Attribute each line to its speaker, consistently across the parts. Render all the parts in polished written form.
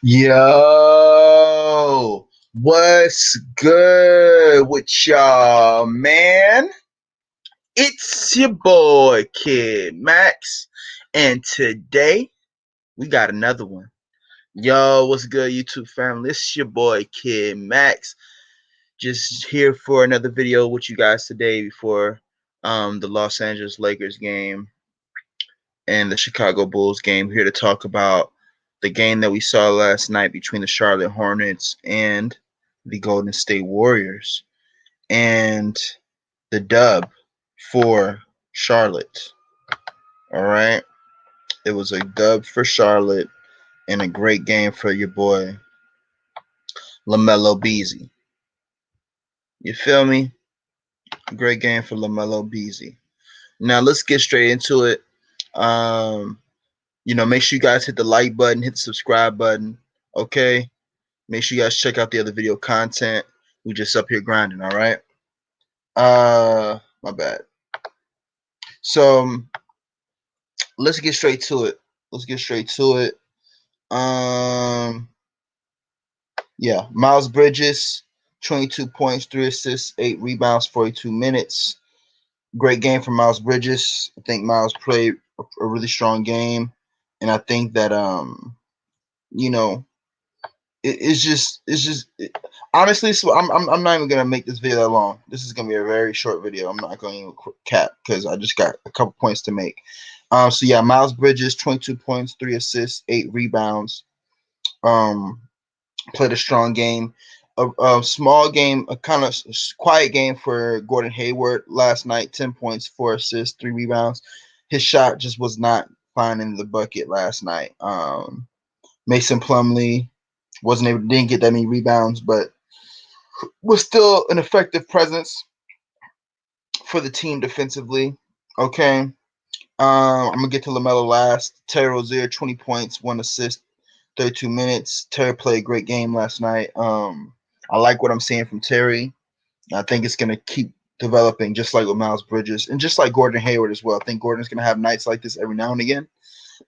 Speaker 1: Yo, what's good with y'all, man? It's your boy, Kid Max, and today we got another one. Yo, what's good, YouTube family? It's your boy, Kid Max, just here for another video with you guys today before the Los Angeles Lakers game and the Chicago Bulls game. Here to talk about the game that we saw last night between the Charlotte Hornets and the Golden State Warriors, and the dub for Charlotte. All right. It was a dub for Charlotte and a great game for your boy Lamelo Beasley. You feel me? Great game for Lamelo Beasley. Now let's get straight into it. Um, make sure you guys hit the like button, hit the subscribe button. Okay. Make sure you guys check out the other video content. We just up here grinding, all right? My bad. So let's get straight to it. Yeah, Miles Bridges, 22 points, 3 assists, 8 rebounds, 42 minutes. Great game for Miles Bridges. I think Miles played a really strong game, and I think that you know, honestly. So I'm not even gonna make this video that long. This is gonna be a very short video. I'm not going to cap because I just got a couple points to make. So yeah, Miles Bridges, 22 points, 3 assists, 8 rebounds. Played a strong game. A small game, a kind of quiet game for Gordon Hayward last night. 10 points, 4 assists, 3 rebounds. His shot just was not finding the bucket last night. Mason Plumlee didn't get that many rebounds, but was still an effective presence for the team defensively. Okay. I'm gonna get to Lamelo last. Terry Rozier, 20 points, 1 assist, 32 minutes. Terry played a great game last night. I like what I'm seeing from Terry. I think it's gonna keep developing, just like with Miles Bridges and just like Gordon Hayward as well. I think Gordon's gonna have nights like this every now and again.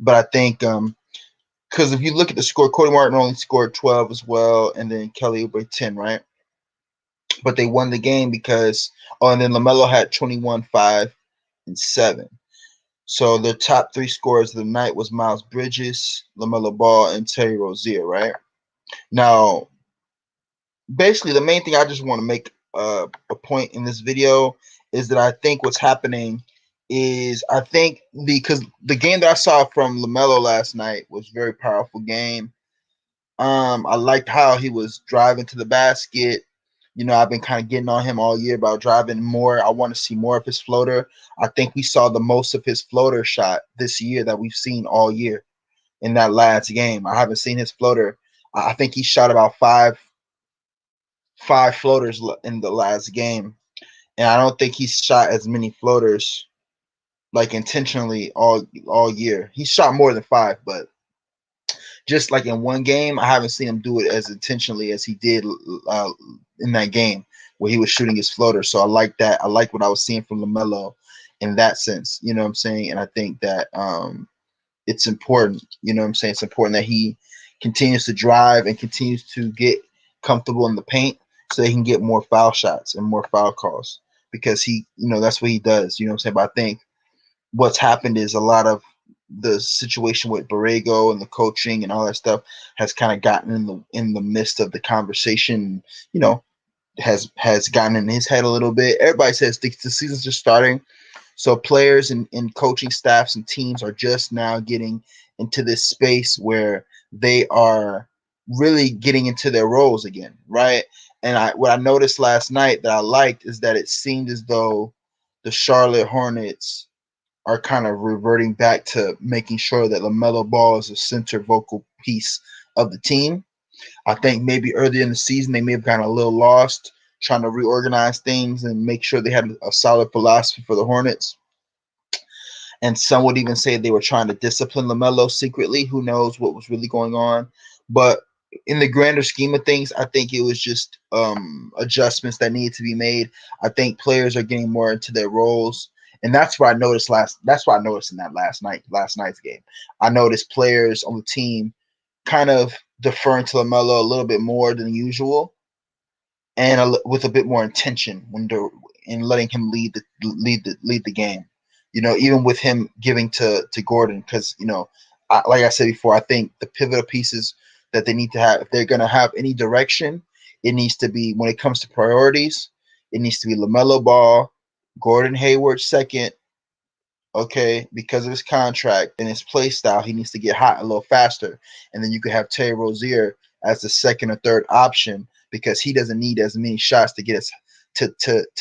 Speaker 1: But I think because if you look at the score, Cody Martin only scored 12 as well, and then Kelly Oubre 10, right? But they won the game because and then LaMelo had 21, 5, and 7. So the top 3 scorers of the night was Miles Bridges, LaMelo Ball, and Terry Rozier, right? Now, basically, the main thing I just want to make a point in this video is that I think what's happening is because the game that I saw from LaMelo last night was a very powerful game. I liked how he was driving to the basket. I've been kind of getting on him all year about driving more. I want to see more of his floater. I think we saw the most of his floater shot this year that we've seen all year in that last game. I haven't seen his floater. I think he shot about five floaters in the last game, and I don't think he's shot as many floaters like intentionally all year. He shot more than 5, but just like in one game, I haven't seen him do it as intentionally as he did in that game where he was shooting his floater. So I like that. I like what I was seeing from LaMelo in that sense. You know what I'm saying? And I think that it's important. You know what I'm saying? It's important that he continues to drive and continues to get comfortable in the paint so they can get more foul shots and more foul calls because that's what he does. You know what I'm saying? But I think what's happened is a lot of the situation with Borrego and the coaching and all that stuff has kind of gotten in the midst of the conversation, has gotten in his head a little bit. Everybody says the season's just starting. So players and coaching staffs and teams are just now getting into this space where they are really getting into their roles again, right? And what I noticed last night that I liked is that it seemed as though the Charlotte Hornets are kind of reverting back to making sure that LaMelo Ball is a center vocal piece of the team. I think maybe earlier in the season they may have gotten a little lost trying to reorganize things and make sure they had a solid philosophy for the Hornets. And some would even say they were trying to discipline LaMelo secretly. Who knows what was really going on? But in the grander scheme of things, I think it was just adjustments that needed to be made. I think players are getting more into their roles. And that's what I noticed that's what I noticed in that last night's game. I noticed players on the team kind of deferring to Lamelo a little bit more than usual, and with a bit more intention in letting him lead the game. Even with him giving to Gordon, because like I said before, I think the pivotal pieces that they need to have, if they're going to have any direction, it needs to be, when it comes to priorities, it needs to be Lamelo Ball, Gordon Hayward second, okay, because of his contract and his play style, he needs to get hot a little faster. And then you could have Terry Rozier as the second or third option because he doesn't need as many shots to get us to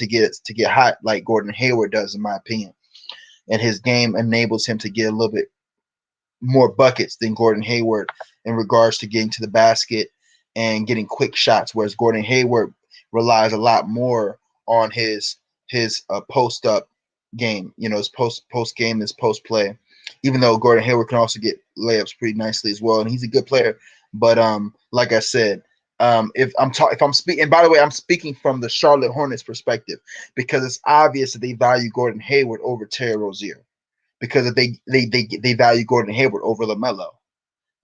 Speaker 1: get hot like Gordon Hayward does, in my opinion. And his game enables him to get a little bit more buckets than Gordon Hayward in regards to getting to the basket and getting quick shots, whereas Gordon Hayward relies a lot more on his post up game, his post game, his post play. Even though Gordon Hayward can also get layups pretty nicely as well, and he's a good player. But like I said, if I'm speaking, and by the way, I'm speaking from the Charlotte Hornets perspective because it's obvious that they value Gordon Hayward over Terry Rozier because they value Gordon Hayward over Lamelo,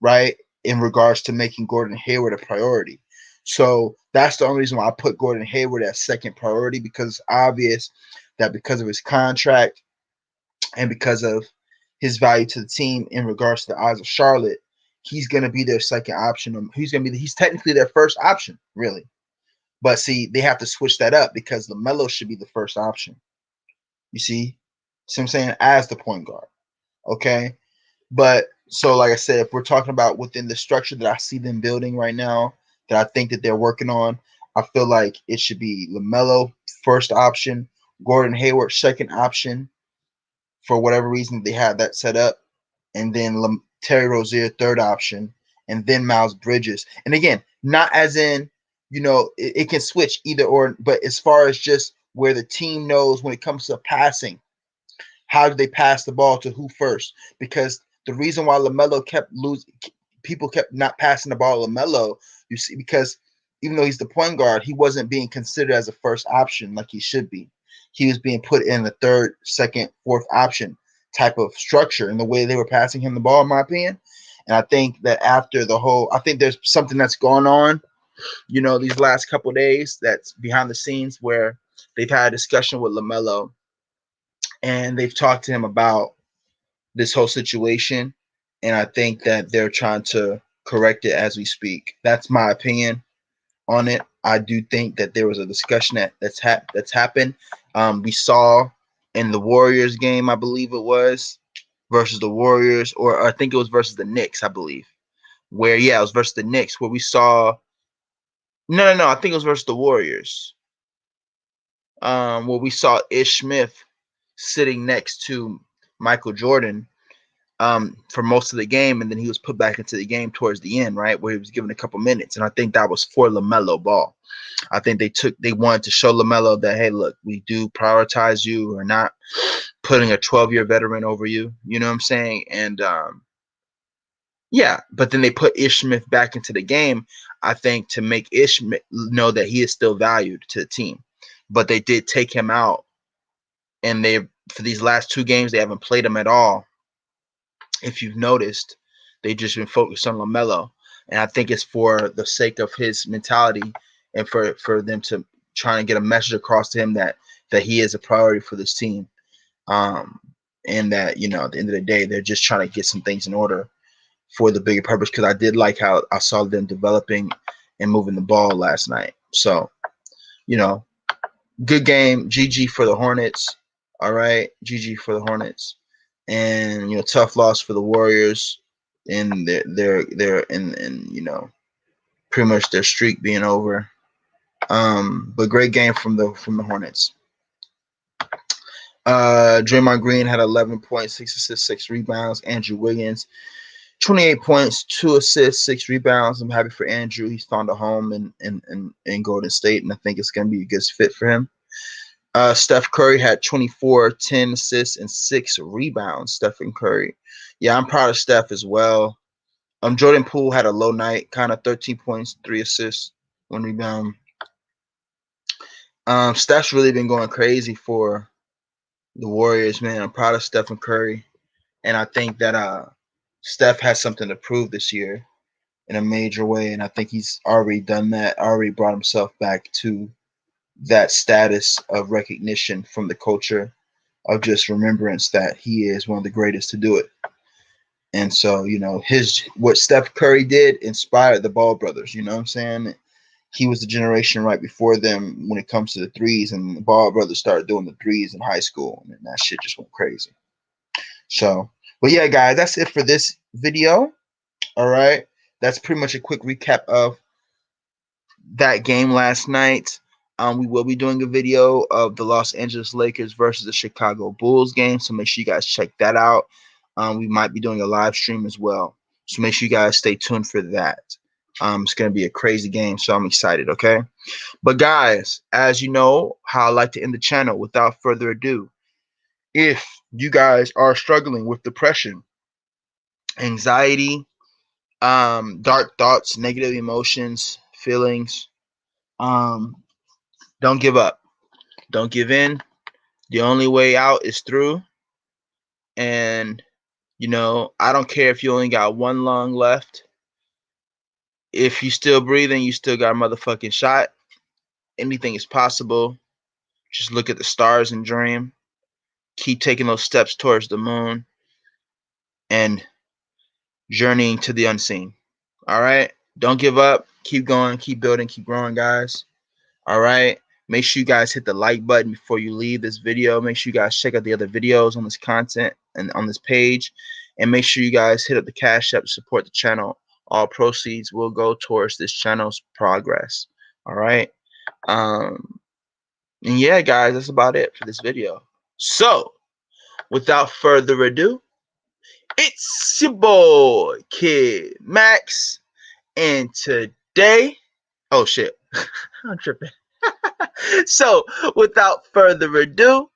Speaker 1: right? In regards to making Gordon Hayward a priority. So that's the only reason why I put Gordon Hayward as second priority, because it's obvious that because of his contract and because of his value to the team in regards to the eyes of Charlotte, he's going to be their second option. He's technically their first option, really. But see, they have to switch that up because LaMelo should be the first option. You see what I'm saying? As the point guard. Okay. But so, like I said, if we're talking about within the structure that I see them building right now, that I think that they're working on, I feel like it should be LaMelo first option, Gordon Hayward second option, for whatever reason they have that set up, and then Terry Rozier third option, and then Miles Bridges. And again, not as in, it can switch either or, but as far as just where the team knows when it comes to passing, how do they pass the ball to who first? Because the reason why LaMelo kept losing, people kept not passing the ball to LaMelo, you see, because even though he's the point guard, he wasn't being considered as a first option like he should be. He was being put in the third, second, fourth option type of structure in the way they were passing him the ball, in my opinion. And I think that I think there's something that's going on, these last couple of days that's behind the scenes where they've had a discussion with LaMelo and they've talked to him about this whole situation. And I think that they're trying to correct it as we speak. That's my opinion on it. I do think that there was a discussion that's happened. We saw in the Warriors game, I believe it was, versus the Warriors, or I think it was versus the Knicks, I believe. Where it was versus the Knicks, where we saw no, I think it was versus the Warriors. Where we saw Ish Smith sitting next to Michael Jordan for most of the game, and then he was put back into the game towards the end, right, where he was given a couple minutes, and I think that was for LaMelo Ball. I think they wanted to show LaMelo that, hey, look, we do prioritize you. We're not putting a 12-year veteran over you. You know what I'm saying? And but then they put Ish Smith back into the game, I think, to make Ish know that he is still valued to the team. But they did take him out, and for these last two games, they haven't played him at all. If you've noticed, they've just been focused on LaMelo. And I think it's for the sake of his mentality and for them to try and get a message across to him that he is a priority for this team. And that, at the end of the day, they're just trying to get some things in order for the bigger purpose, because I did like how I saw them developing and moving the ball last night. So, good game. GG for the Hornets. All right. GG for the Hornets. And, tough loss for the Warriors in they're in pretty much their streak being over. But great game from the Hornets. Draymond Green had 11 points, 6 assists, 6 rebounds. Andrew Wiggins, 28 points, 2 assists, 6 rebounds. I'm happy for Andrew. He's found a home in Golden State, and I think it's going to be a good fit for him. Steph Curry had 24, 10 assists, and 6 rebounds. Stephen Curry. Yeah, I'm proud of Steph as well. Jordan Poole had a low night, kind of 13 points, 3 assists, 1 rebound. Steph's really been going crazy for the Warriors, man. I'm proud of Stephen Curry. And I think that Steph has something to prove this year. in a major way, and I think he's already done that. Already brought himself back to that status of recognition from the culture of just remembrance that he is one of the greatest to do it. And so, his what Steph Curry did inspired the Ball brothers. You know what I'm saying? He was the generation right before them when it comes to the threes, and the Ball brothers started doing the threes in high school, and that shit just went crazy. So, but yeah, guys, that's it for this video. All right, that's pretty much a quick recap of that game last night. We will be doing a video of the Los Angeles Lakers versus the Chicago Bulls game, so make sure you guys check that out. We might be doing a live stream as well, so make sure you guys stay tuned for that. It's going to be a crazy game, so I'm excited, okay? But guys, as you know how I like to end the channel, without further ado, if you guys are struggling with depression, anxiety, dark thoughts, negative emotions, feelings, don't give up. Don't give in. The only way out is through. And, I don't care if you only got one lung left. If you still breathing, you still got a motherfucking shot. Anything is possible. Just look at the stars and dream. Keep taking those steps towards the moon and journeying to the unseen. All right? Don't give up. Keep going. Keep building. Keep growing, guys. All right? Make sure you guys hit the like button before you leave this video. Make sure you guys check out the other videos on this content and on this page. And make sure you guys hit up the Cash App to support the channel. All proceeds will go towards this channel's progress. All right? And yeah, guys, that's about it for this video. So, without further ado, it's your boy, Kid Max. And today, oh shit, I'm tripping. So, without further ado,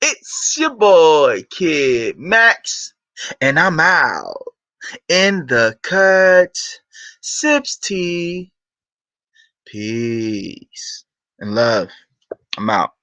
Speaker 1: it's your boy, Kid Max, and I'm out in the cut. Sips tea. Peace and love. I'm out.